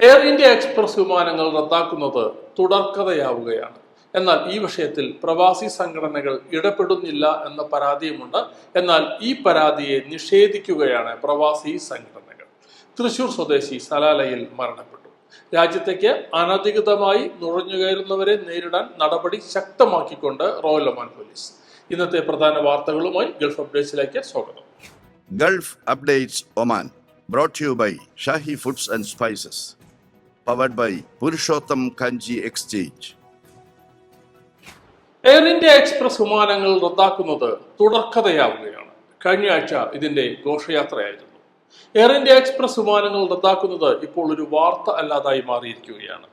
Air India express വിമാനങ്ങൾ റദ്ദാക്കുന്നത് തുടർക്കഥയാവുകയാണ്. എന്നാൽ ഈ വിഷയത്തിൽ പ്രവാസി സംഘടനകൾ ഇടപെടുന്നില്ല എന്ന പരാതിയുമുണ്ട്. എന്നാൽ ഈ പരാതിയെ നിഷേധിക്കുകയാണ് പ്രവാസി സംഘടനകൾ. തൃശൂർ സ്വദേശി സലാലയിൽ മരണപ്പെട്ടു. രാജ്യത്തേക്ക് അനധികൃതമായി നുഴഞ്ഞുകയറുന്നവരെ നേരിടാൻ നടപടി ശക്തമാക്കിക്കൊണ്ട് റോയൽ ഒമാൻ പോലീസ്. ഇന്നത്തെ പ്രധാന വാർത്തകളുമായി ഗൾഫ് അപ്ഡേറ്റ്സിലേക്ക് സ്വാഗതം. Gulf Updates Oman, brought to you by Shahi Foods and Spices, powered by Purushottam Kanji Exchange. Air India express വിമാനങ്ങൾ റദ്ദാക്കുന്നത് തുടർക്കഥയാവുകയാണ്. കഴിഞ്ഞ ആഴ്ച ഇതിന്റെ ഘോഷയാത്രയായിരുന്നു. എയർ ഇന്ത്യ എക്സ്പ്രസ് വിമാനങ്ങൾ റദ്ദാക്കുന്നത് ഇപ്പോൾ ഒരു വാർത്ത അല്ലാതായി മാറിയിരിക്കുകയാണ്.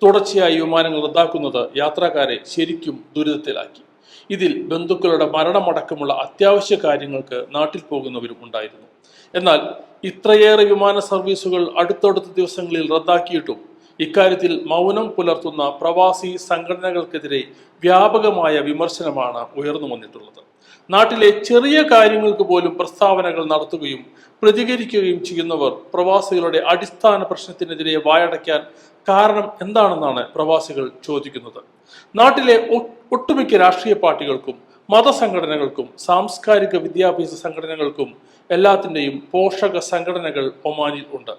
തുടർച്ചയായി വിമാനങ്ങൾ റദ്ദാക്കുന്നത് യാത്രക്കാരെ ശരിക്കും ദുരിതത്തിലാക്കി. ഇതിൽ ബന്ധുക്കളുടെ മരണമടക്കമുള്ള അത്യാവശ്യ കാര്യങ്ങൾക്ക് നാട്ടിൽ പോകുന്നവരും ഉണ്ടായിരുന്നു. എന്നാൽ ഇത്രയേറെ വിമാന സർവീസുകൾ അടുത്തടുത്ത ദിവസങ്ങളിൽ റദ്ദാക്കിയിട്ടും ഇക്കാര്യത്തിൽ മൗനം പുലർത്തുന്ന പ്രവാസി സംഘടനകൾക്കെതിരെ വ്യാപകമായ വിമർശനമാണ് ഉയർന്നു വന്നിട്ടുള്ളത്. നാട്ടിലെ ചെറിയ കാര്യങ്ങൾക്ക് പോലും പ്രസ്താവനകൾ നടത്തുകയും പ്രതികരിക്കുകയും ചെയ്യുന്നവർ പ്രവാസികളുടെ അടിസ്ഥാന പ്രശ്നത്തിനെതിരെ വായടയ്ക്കാൻ കാരണം എന്താണെന്നാണ് പ്രവാസികൾ ചോദിക്കുന്നത്. നാട്ടിലെ ഒട്ടുമിക്ക രാഷ്ട്രീയ പാർട്ടികൾക്കും മതസംഘടനകൾക്കും സാംസ്കാരിക വിദ്യാഭ്യാസ സംഘടനകൾക്കും എല്ലാത്തിൻ്റെയും പോഷക സംഘടനകൾ ഒമാനിൽ ഉണ്ട്.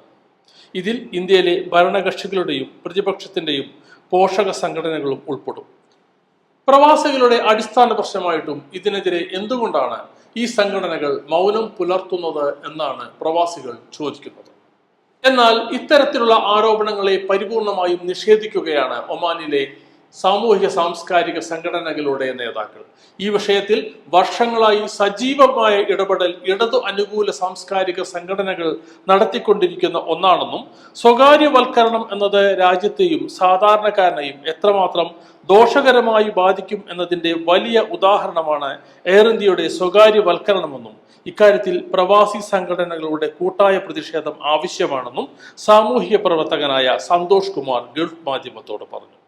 ഇതിൽ ഇന്ത്യയിലെ ഭരണകക്ഷികളുടെയും പ്രതിപക്ഷത്തിൻ്റെയും പോഷക സംഘടനകളും ഉൾപ്പെടും. പ്രവാസികളുടെ അടിസ്ഥാന പ്രശ്നമായിട്ടും ഇതിനെതിരെ എന്തുകൊണ്ടാണ് ഈ സംഘടനകൾ മൗനം പുലർത്തുന്നത് എന്നാണ് പ്രവാസികൾ ചോദിക്കുന്നത്. എന്നാൽ ഇത്തരത്തിലുള്ള ആരോപണങ്ങളെ പരിപൂർണമായും നിഷേധിക്കുകയാണ് ഒമാനിലെ സാമൂഹിക സാംസ്കാരിക സംഘടനകളുടെ നേതാക്കൾ. ഈ വിഷയത്തിൽ വർഷങ്ങളായി സജീവമായ ഇടപെടൽ ഇടതു അനുകൂല സാംസ്കാരിക സംഘടനകൾ നടത്തിക്കൊണ്ടിരിക്കുന്ന ഒന്നാണെന്നും സ്വകാര്യവൽക്കരണം എന്നത് രാജ്യത്തെയും സാധാരണക്കാരനെയും എത്രമാത്രം ദോഷകരമായി ബാധിക്കും എന്നതിന്റെ വലിയ ഉദാഹരണമാണ് എയർ ഇന്ത്യയുടെ സ്വകാര്യവൽക്കരണമെന്നും ഇക്കാര്യത്തിൽ പ്രവാസി സംഘടനകളുടെ കൂട്ടായ പ്രതിഷേധം ആവശ്യമാണെന്നും സാമൂഹിക പ്രവർത്തകനായ സന്തോഷ് കുമാർ ഗൾഫ് മാധ്യമത്തോട് പറഞ്ഞു.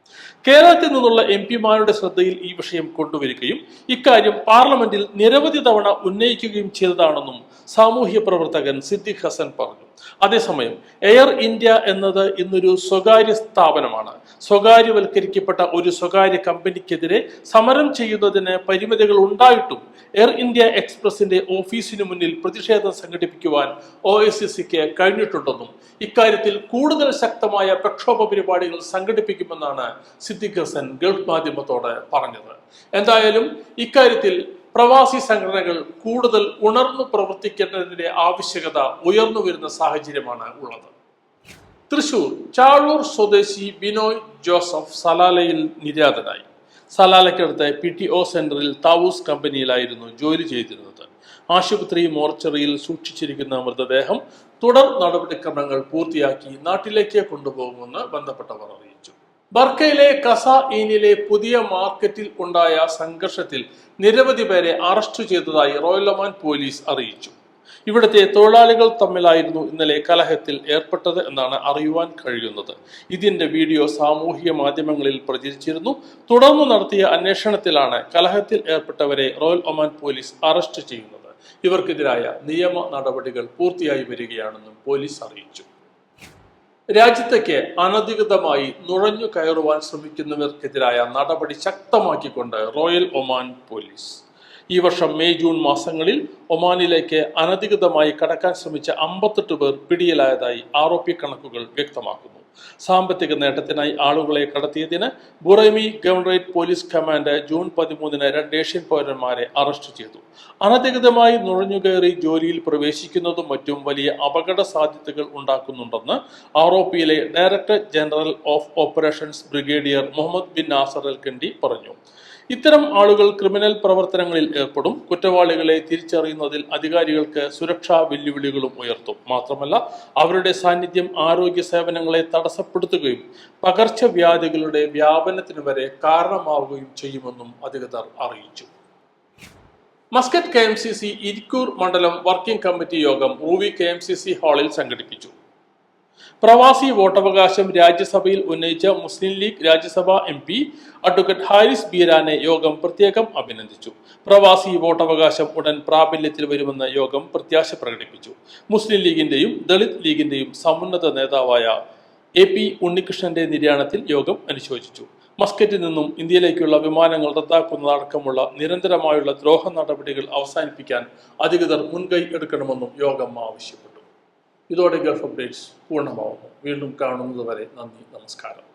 കേരളത്തിൽ നിന്നുള്ള എംപിമാരുടെ ശ്രദ്ധയിൽ ഈ വിഷയം കൊണ്ടുവരികയും ഇക്കാര്യം പാർലമെന്റിൽ നിരവധി തവണ ഉന്നയിക്കുകയും ചെയ്തതാണെന്നും സാമൂഹ്യ പ്രവർത്തകൻ സിദ്ദിഖ് ഹസൻ പറഞ്ഞു. അതേസമയം എയർ ഇന്ത്യ എന്നത് ഇന്നൊരു സ്വകാര്യ സ്ഥാപനമാണ്. സ്വകാര്യവൽക്കരിക്കപ്പെട്ട ഒരു സ്വകാര്യ കമ്പനിക്കെതിരെ സമരം ചെയ്യുന്നതിന് പരിമിതികൾ ഉണ്ടായിട്ടും എയർ ഇന്ത്യ എക്സ്പ്രസിന്റെ ഓഫീസിന് മുന്നിൽ പ്രതിഷേധം സംഘടിപ്പിക്കുവാൻ OICCക്ക് കഴിഞ്ഞിട്ടുണ്ടെന്നും ഇക്കാര്യത്തിൽ കൂടുതൽ ശക്തമായ പ്രക്ഷോഭ പരിപാടികൾ സംഘടിപ്പിക്കുമെന്നാണ് സിദ്ദിഖ് ഹസൻ ഗൾഫ് മാധ്യമത്തോട് പറഞ്ഞത്. എന്തായാലും ഇക്കാര്യത്തിൽ പ്രവാസി സംഘടനകൾ കൂടുതൽ ഉണർന്നു പ്രവർത്തിക്കേണ്ടതിന്റെ ആവശ്യകത ഉയർന്നു വരുന്ന സാഹചര്യമാണ് ഉള്ളത്. തൃശൂർ ചാഴൂർ സ്വദേശി ബിനോയ് ജോസഫ് സലാലയിൽ നിര്യാതനായി. സലാലയ്ക്കടുത്ത് PTO സെന്ററിൽ താവൂസ് കമ്പനിയിലായിരുന്നു ജോലി ചെയ്തിരുന്നത്. ആശുപത്രി മോർച്ചറിയിൽ സൂക്ഷിച്ചിരിക്കുന്ന മൃതദേഹം തുടർ നടപടിക്രമങ്ങൾ പൂർത്തിയാക്കി നാട്ടിലേക്ക് കൊണ്ടുപോകുമെന്ന് ബന്ധപ്പെട്ടവർ അറിയിച്ചു. ബർക്കയിലെ കസ-ഈനിലെ പുതിയ മാർക്കറ്റിൽ ഉണ്ടായ സംഘർഷത്തിൽ നിരവധി പേരെ അറസ്റ്റ് ചെയ്തതായി റോയൽ ഒമാൻ പോലീസ് അറിയിച്ചു. ഇവിടുത്തെ തൊഴിലാളികൾ തമ്മിലായിരുന്നു ഇന്നലെ കലഹത്തിൽ ഏർപ്പെട്ടത് എന്നാണ് അറിയുവാൻ കഴിയുന്നത്. ഇതിന്റെ വീഡിയോ സാമൂഹിക മാധ്യമങ്ങളിൽ പ്രചരിച്ചിരുന്നു. തുടർന്ന് നടത്തിയ അന്വേഷണത്തിലാണ് കലഹത്തിൽ ഏർപ്പെട്ടവരെ റോയൽ ഒമാൻ പോലീസ് അറസ്റ്റ് ചെയ്യുന്നത്. ഇവർക്കെതിരായ നിയമ നടപടികൾ പൂർത്തിയായി വരികയാണെന്നും പോലീസ് അറിയിച്ചു. രാജ്യത്തേക്ക് അനധികൃതമായി നുഴഞ്ഞു കയറുവാൻ ശ്രമിക്കുന്നവർക്കെതിരായ നടപടി ശക്തമാക്കിക്കൊണ്ട് റോയൽ ഒമാൻ പോലീസ്. ഈ വർഷം മെയ് ജൂൺ മാസങ്ങളിൽ ഒമാനിലേക്ക് അനധികൃതമായി കടക്കാൻ ശ്രമിച്ച 58 പേർ പിടിയിലായതായി ROP കണക്കുകൾ വ്യക്തമാക്കുന്നു. സാമ്പത്തിക നേട്ടത്തിനായി ആളുകളെ കടത്തിയതിന് Buraimi governorate police command June 13-ന് 2 ഏഷ്യൻ പൗരന്മാരെ അറസ്റ്റ് ചെയ്തു. അനധികൃതമായി നുഴഞ്ഞുകയറി ജോലിയിൽ പ്രവേശിക്കുന്നതും മറ്റും വലിയ അപകട സാധ്യതകൾ ഉണ്ടാക്കുന്നുണ്ടെന്ന് ROPയിലെ director general of operations brigadier Mohammed bin Nasser Al Kandi പറഞ്ഞു. ഇത്തരം ആളുകൾ ക്രിമിനൽ പ്രവർത്തനങ്ങളിൽ ഏർപ്പെടും. കുറ്റവാളികളെ തിരിച്ചറിയുന്നതിൽ അധികാരികൾക്ക് സുരക്ഷാ വെല്ലുവിളികളും ഉയർത്തും. മാത്രമല്ല അവരുടെ സാന്നിധ്യം ആരോഗ്യ സേവനങ്ങളെ തടസ്സപ്പെടുത്തുകയും പകർച്ചവ്യാധികളുടെ വ്യാപനത്തിന് വരെ കാരണമാവുകയും ചെയ്യുമെന്നും അധികൃതർ അറിയിച്ചു. മസ്കറ്റ് KMCC ഇരിക്കൂർ മണ്ഡലം വർക്കിംഗ് കമ്മിറ്റി യോഗം റൂവി KMCC ഹാളിൽ സംഘടിപ്പിച്ചു. പ്രവാസി വോട്ടവകാശം രാജ്യസഭയിൽ ഉന്നയിച്ച മുസ്ലിം ലീഗ് രാജ്യസഭാ MP അഡ്വക്കേറ്റ് ഹാരിസ് ബീരാനെ യോഗം പ്രത്യേകം അഭിനന്ദിച്ചു. പ്രവാസി വോട്ടവകാശം ഉടൻ പ്രാബല്യത്തിൽ വരുമെന്ന് യോഗം പ്രത്യാശ പ്രകടിപ്പിച്ചു. മുസ്ലിം ലീഗിന്റെയും ദളിത് ലീഗിന്റെയും സമുന്നത നേതാവായ AP ഉണ്ണികൃഷ്ണന്റെ നിര്യാണത്തിൽ യോഗം അനുശോചിച്ചു. മസ്കറ്റിൽ നിന്നും ഇന്ത്യയിലേക്കുള്ള വിമാനങ്ങൾ റദ്ദാക്കുന്നതടക്കമുള്ള നിരന്തരമായുള്ള ദ്രോഹ നടപടികൾ അവസാനിപ്പിക്കാൻ അധികൃതർ മുൻകൈ എടുക്കണമെന്നും യോഗം ആവശ്യപ്പെട്ടു. ഇതോടെ ഗൾഫ് അപ്ഡേറ്റ്സ് പൂർണ്ണമാവുന്നു. വീണ്ടും കാണുന്നതുവരെ നന്ദി, നമസ്കാരം.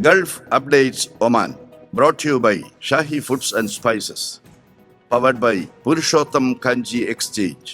Gulf Updates Oman, brought to you by Shahi Foods and Spices, powered by Purushottam Kanji Exchange.